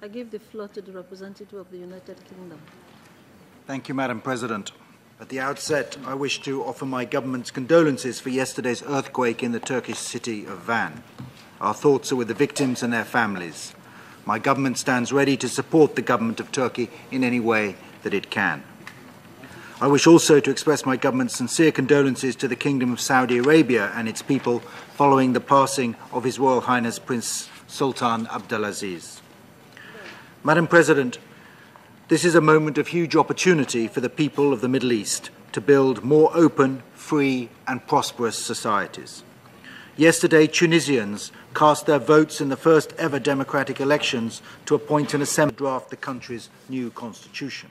I give the floor to the representative of the United Kingdom. Thank you, Madam President. At the outset, I wish to offer my government's condolences for yesterday's earthquake in the Turkish city of Van. Our thoughts are with the victims and their families. My government stands ready to support the government of Turkey in any way that it can. I wish also to express my government's sincere condolences to the Kingdom of Saudi Arabia and its people following the passing of His Royal Highness Prince Sultan Abdulaziz. Madam President, this is a moment of huge opportunity for the people of the Middle East to build more open, free and prosperous societies. Yesterday, Tunisians cast their votes in the first ever democratic elections to appoint an assembly to draft the country's new constitution.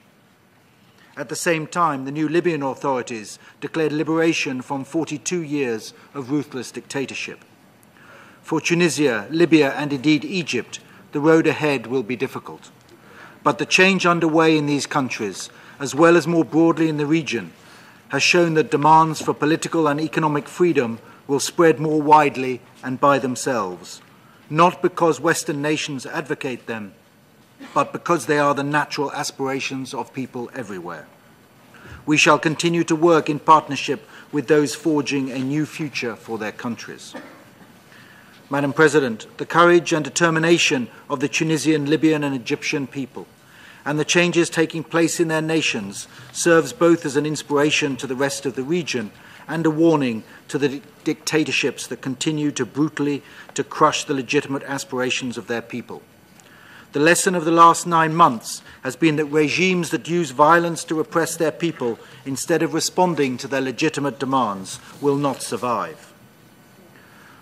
At the same time, the new Libyan authorities declared liberation from 42 years of ruthless dictatorship. For Tunisia, Libya and indeed Egypt, the road ahead will be difficult. But the change underway in these countries, as well as more broadly in the region, has shown that demands for political and economic freedom will spread more widely and by themselves, not because Western nations advocate them, but because they are the natural aspirations of people everywhere. We shall continue to work in partnership with those forging a new future for their countries. Madam President, the courage and determination of the Tunisian, Libyan and Egyptian people and the changes taking place in their nations serves both as an inspiration to the rest of the region and a warning to the dictatorships that continue to brutally crush the legitimate aspirations of their people. The lesson of the last 9 months has been that regimes that use violence to repress their people instead of responding to their legitimate demands will not survive.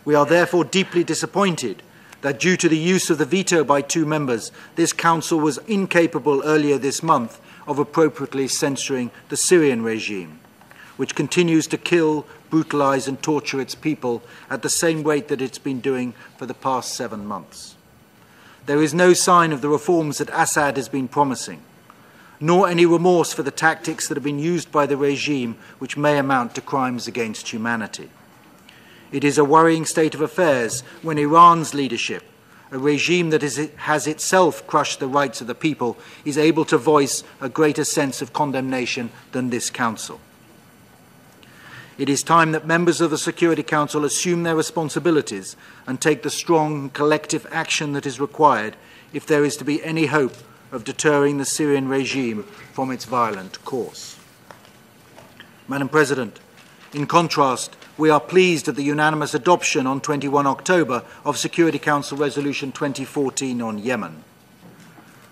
We are therefore deeply disappointed that due to the use of the veto by 2 members, this Council was incapable earlier this month of appropriately censuring the Syrian regime, which continues to kill, brutalize and torture its people at the same rate that it's been doing for the past 7 months. There is no sign of the reforms that Assad has been promising, nor any remorse for the tactics that have been used by the regime, which may amount to crimes against humanity. It is a worrying state of affairs when Iran's leadership, a regime that has itself crushed the rights of the people, is able to voice a greater sense of condemnation than this Council. It is time that members of the Security Council assume their responsibilities and take the strong collective action that is required if there is to be any hope of deterring the Syrian regime from its violent course. Madam President, in contrast, we are pleased at the unanimous adoption on 21 October of Security Council Resolution 2014 on Yemen.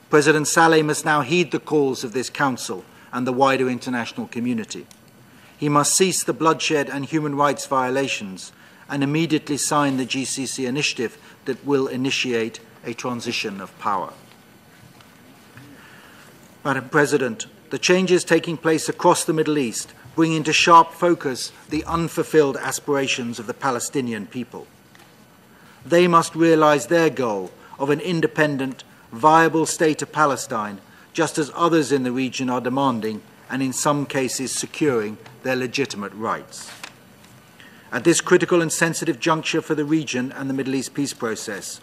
President Saleh must now heed the calls of this Council and the wider international community. He must cease the bloodshed and human rights violations and immediately sign the GCC initiative that will initiate a transition of power. Madam President, the changes taking place across the Middle East bring into sharp focus the unfulfilled aspirations of the Palestinian people. They must realize their goal of an independent, viable state of Palestine, just as others in the region are demanding and in some cases securing their legitimate rights. At this critical and sensitive juncture for the region and the Middle East peace process,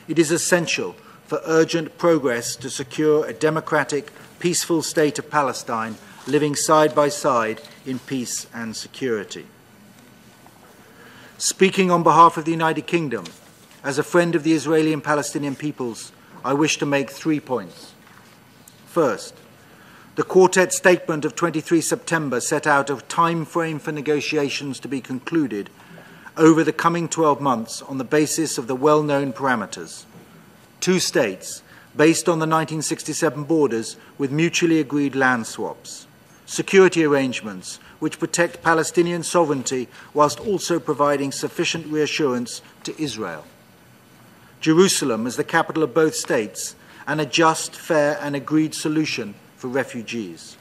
it is essential for urgent progress to secure a democratic, peaceful state of Palestine living side by side in peace and security. Speaking on behalf of the United Kingdom, as a friend of the Israeli and Palestinian peoples, I wish to make 3 points. First, the Quartet statement of 23 September set out a time frame for negotiations to be concluded over the coming 12 months on the basis of the well-known parameters: 2 states, based on the 1967 borders with mutually agreed land swaps; security arrangements which protect Palestinian sovereignty whilst also providing sufficient reassurance to Israel; Jerusalem as the capital of both states; and a just, fair and agreed solution for refugees.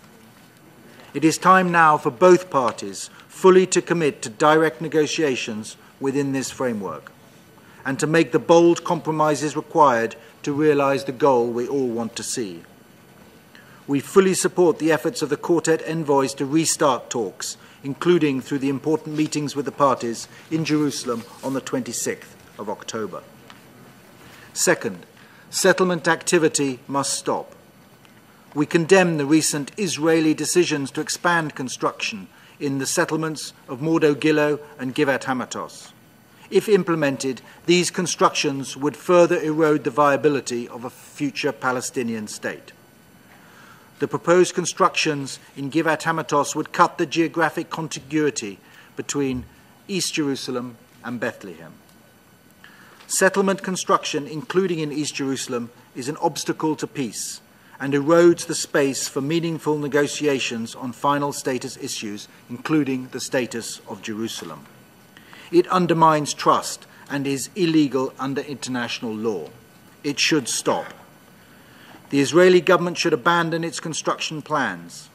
It is time now for both parties fully to commit to direct negotiations within this framework and to make the bold compromises required to realise the goal we all want to see. We fully support the efforts of the Quartet envoys to restart talks, including through the important meetings with the parties in Jerusalem on the 26th of October. Second, Settlement activity must stop. We condemn the recent Israeli decisions to expand construction in the settlements of Mordo Gilo and Givat Hamatos. If implemented, these constructions would further erode the viability of a future Palestinian state. The proposed constructions in Givat Hamatos would cut the geographic contiguity between East Jerusalem and Bethlehem. Settlement construction, including in East Jerusalem, is an obstacle to peace and erodes the space for meaningful negotiations on final status issues, including the status of Jerusalem. It undermines trust and is illegal under international law. It should stop. The Israeli government should abandon its construction plans,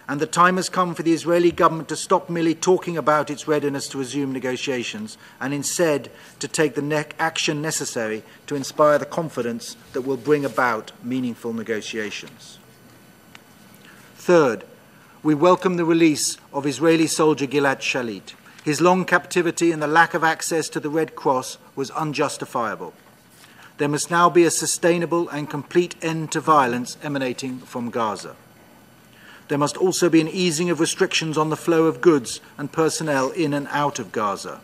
and the time has come for the Israeli government to stop merely talking about its readiness to resume negotiations and instead to take the action necessary to inspire the confidence that will bring about meaningful negotiations. Third, we welcome the release of Israeli soldier Gilad Shalit. His long captivity and the lack of access to the Red Cross was unjustifiable. There must now be a sustainable and complete end to violence emanating from Gaza. There must also be an easing of restrictions on the flow of goods and personnel in and out of Gaza.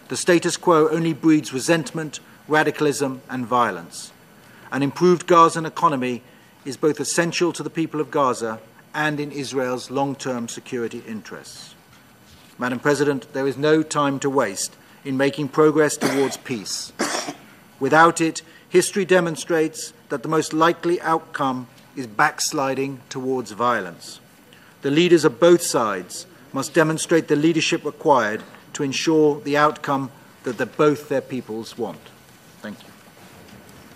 The status quo only breeds resentment, radicalism, and violence. An improved Gazan economy is both essential to the people of Gaza and in Israel's long-term security interests. Madam President, there is no time to waste in making progress towards peace. Without it, history demonstrates that the most likely outcome is backsliding towards violence. The leaders of both sides must demonstrate the leadership required to ensure the outcome that both their peoples want. Thank you.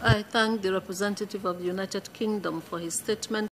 I thank the representative of the United Kingdom for his statement.